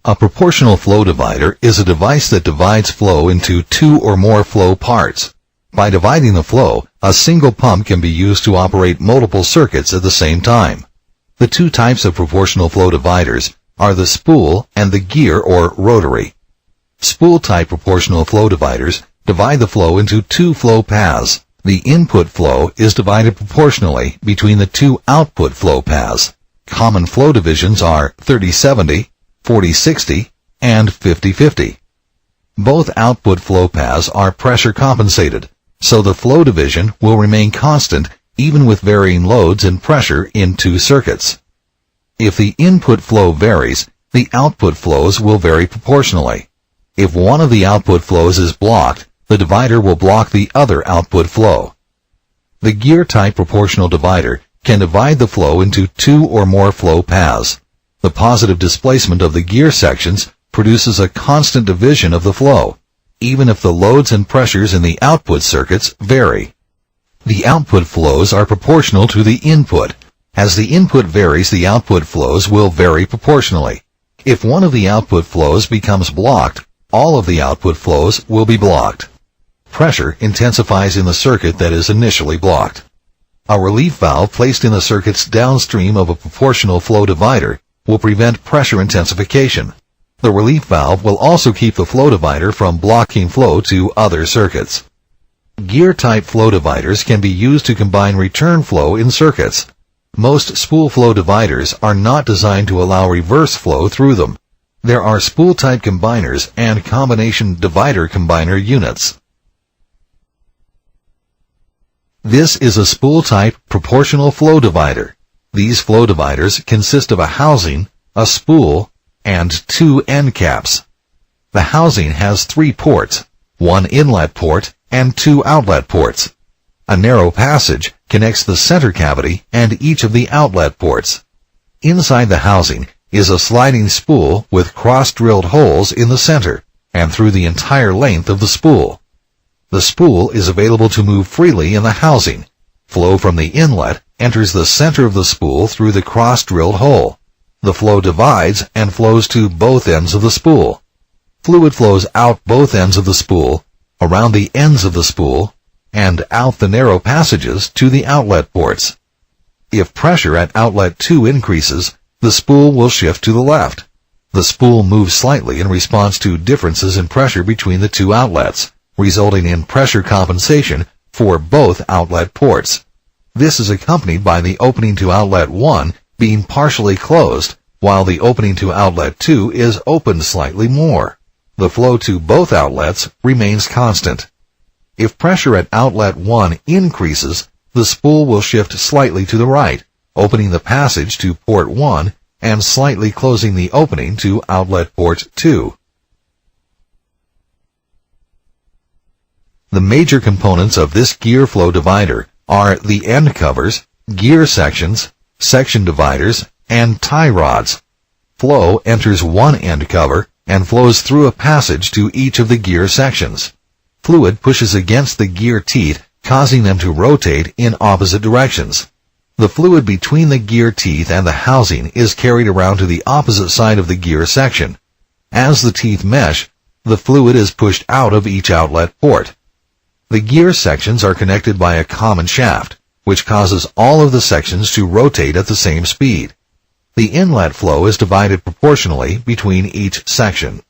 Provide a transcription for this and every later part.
A proportional flow divider is a device that divides flow into two or more flow parts. By dividing the flow, a single pump can be used to operate multiple circuits at the same time. The two types of proportional flow dividers are the spool and the gear or rotary. Spool-type proportional flow dividers divide the flow into two flow paths. The input flow is divided proportionally between the two output flow paths. Common flow divisions are 30-70, 40-60, and 50-50. Both output flow paths are pressure compensated, so the flow division will remain constant even with varying loads and pressure in two circuits. If the input flow varies, the output flows will vary proportionally. If one of the output flows is blocked, the divider will block the other output flow. The gear-type proportional divider can divide the flow into two or more flow paths. The positive displacement of the gear sections produces a constant division of the flow, even if the loads and pressures in the output circuits vary. The output flows are proportional to the input. As the input varies, the output flows will vary proportionally. If one of the output flows becomes blocked, all of the output flows will be blocked. Pressure intensifies in the circuit that is initially blocked. A relief valve placed in the circuits downstream of a proportional flow divider will prevent pressure intensification. The relief valve will also keep the flow divider from blocking flow to other circuits. Gear-type flow dividers can be used to combine return flow in circuits. Most spool flow dividers are not designed to allow reverse flow through them. There are spool-type combiners and combination divider-combiner units. This is a spool-type proportional flow divider. These flow dividers consist of a housing, a spool, and two end caps. The housing has three ports, one inlet port and two outlet ports. A narrow passage connects the center cavity and each of the outlet ports. Inside the housing is a sliding spool with cross-drilled holes in the center and through the entire length of the spool. The spool is available to move freely in the housing. Flow from the inlet enters the center of the spool through the cross-drilled hole. The flow divides and flows to both ends of the spool. Fluid flows out both ends of the spool, around the ends of the spool, and out the narrow passages to the outlet ports. If pressure at outlet 2 increases, the spool will shift to the left. The spool moves slightly in response to differences in pressure between the two outlets, resulting in pressure compensation for both outlet ports. This is accompanied by the opening to outlet 1 being partially closed, while the opening to outlet 2 is opened slightly more. The flow to both outlets remains constant. If pressure at outlet 1 increases, the spool will shift slightly to the right, opening the passage to port 1 and slightly closing the opening to outlet port 2. The major components of this gear flow divider are the end covers, gear sections, section dividers, and tie rods. Flow enters one end cover and flows through a passage to each of the gear sections. Fluid pushes against the gear teeth, causing them to rotate in opposite directions. The fluid between the gear teeth and the housing is carried around to the opposite side of the gear section. As the teeth mesh, the fluid is pushed out of each outlet port. The gear sections are connected by a common shaft, which causes all of the sections to rotate at the same speed. The inlet flow is divided proportionally between each section.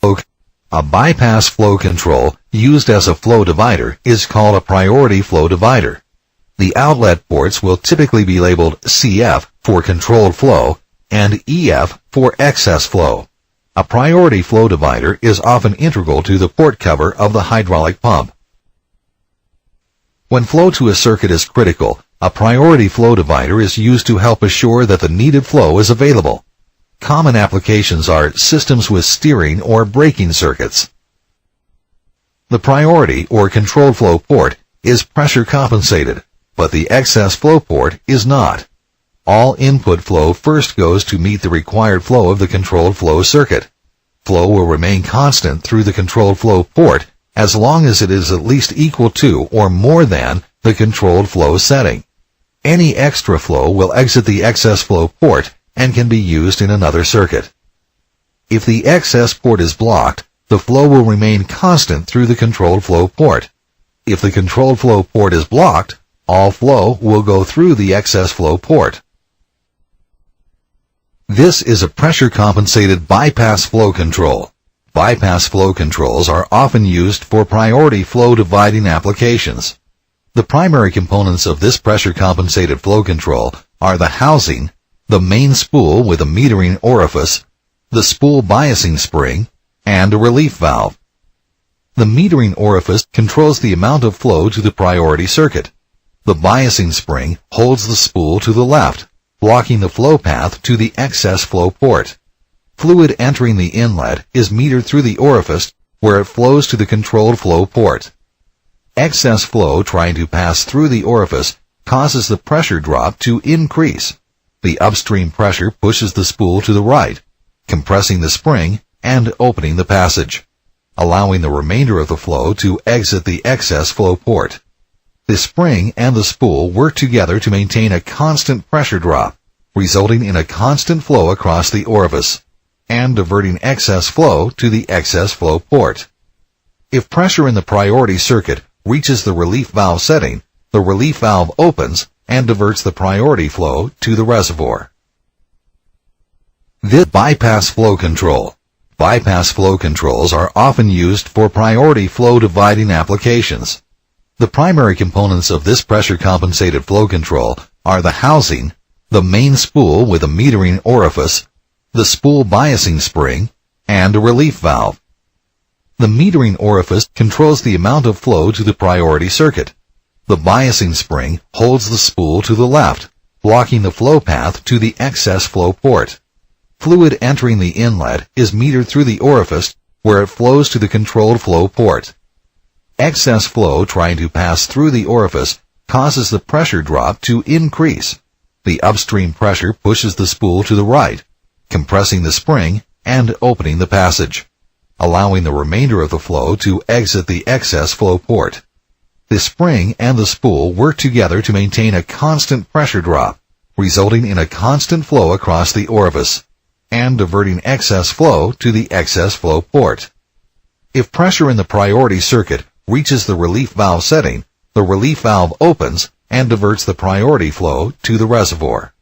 A bypass flow control used as a flow divider is called a priority flow divider. The outlet ports will typically be labeled CF for controlled flow and EF for excess flow. A priority flow divider is often integral to the port cover of the hydraulic pump. When flow to a circuit is critical, a priority flow divider is used to help assure that the needed flow is available. Common applications are systems with steering or braking circuits. The priority or controlled flow port is pressure compensated, but the excess flow port is not. All input flow first goes to meet the required flow of the controlled flow circuit. Flow will remain constant through the controlled flow port as long as it is at least equal to or more than the controlled flow setting. Any extra flow will exit the excess flow port and can be used in another circuit. If the excess port is blocked, the flow will remain constant through the controlled flow port. If the controlled flow port is blocked, all flow will go through the excess flow port. This is a pressure-compensated bypass flow control. Bypass flow controls are often used for priority flow dividing applications. The primary components of this pressure-compensated flow control are the housing, the main spool with a metering orifice, the spool biasing spring, and a relief valve. The metering orifice controls the amount of flow to the priority circuit. The biasing spring holds the spool to the left, blocking the flow path to the excess flow port. Fluid entering the inlet is metered through the orifice where it flows to the controlled flow port. Excess flow trying to pass through the orifice causes the pressure drop to increase. The upstream pressure pushes the spool to the right, compressing the spring and opening the passage, allowing the remainder of the flow to exit the excess flow port. The spring and the spool work together to maintain a constant pressure drop, resulting in a constant flow across the orifice, and diverting excess flow to the excess flow port. If pressure in the priority circuit reaches the relief valve setting, the relief valve opens and diverts the priority flow to the reservoir. This bypass flow control. Bypass flow controls are often used for priority flow dividing applications. The primary components of this pressure-compensated flow control are the housing, the main spool with a metering orifice, the spool biasing spring, and a relief valve. The metering orifice controls the amount of flow to the priority circuit. The biasing spring holds the spool to the left, blocking the flow path to the excess flow port. Fluid entering the inlet is metered through the orifice where it flows to the controlled flow port. Excess flow trying to pass through the orifice causes the pressure drop to increase. The upstream pressure pushes the spool to the right, compressing the spring and opening the passage, allowing the remainder of the flow to exit the excess flow port. The spring and the spool work together to maintain a constant pressure drop, resulting in a constant flow across the orifice, and diverting excess flow to the excess flow port. If pressure in the priority circuit reaches the relief valve setting, the relief valve opens and diverts the priority flow to the reservoir.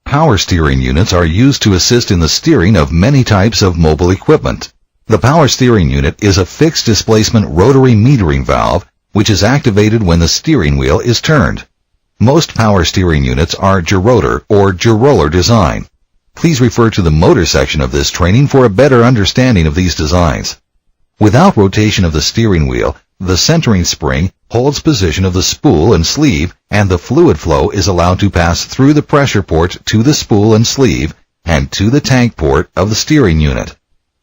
Power steering units are used to assist in the steering of many types of mobile equipment. The power steering unit is a fixed displacement rotary metering valve which is activated when the steering wheel is turned. Most power steering units are gerotor or geroller design. Please refer to the motor section of this training for a better understanding of these designs. Without rotation of the steering wheel, the centering spring holds position of the spool and sleeve, and the fluid flow is allowed to pass through the pressure port to the spool and sleeve and to the tank port of the steering unit.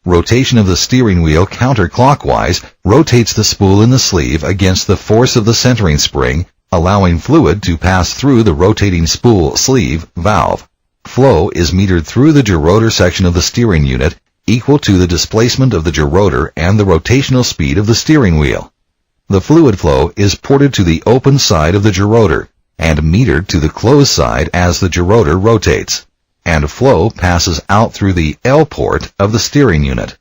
Rotation of the steering wheel counterclockwise rotates the spool in the sleeve against the force of the centering spring, allowing fluid to pass through the rotating spool sleeve valve. Flow is metered through the gerotor section of the steering unit, equal to the displacement of the gerotor and the rotational speed of the steering wheel. The fluid flow is ported to the open side of the gerotor and metered to the closed side as the gerotor rotates, and flow passes out through the L port of the steering unit.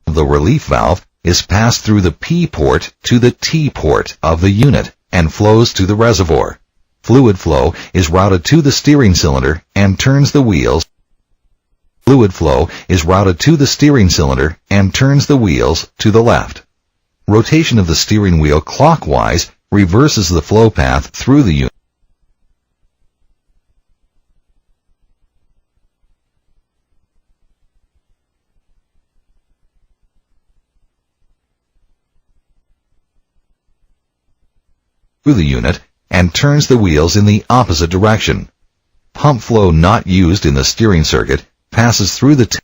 The relief valve is passed through the P port to the T port of the unit and flows to the reservoir. Fluid flow is routed to the steering cylinder and turns the wheels. Fluid flow is routed to the steering cylinder and turns the wheels to the left. Rotation of the steering wheel clockwise reverses the flow path through the unit. through the unit and turns the wheels in the opposite direction. Pump flow not used in the steering circuit passes through the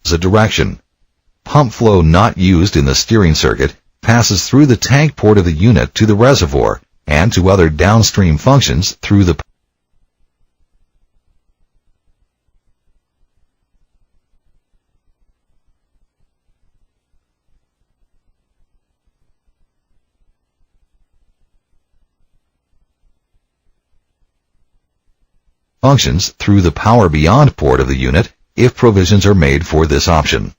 opposite direction. Pump flow not used in the steering circuit passes through the tank port of the unit to the reservoir and to other downstream functions through the functions through the power beyond port of the unit if provisions are made for this option.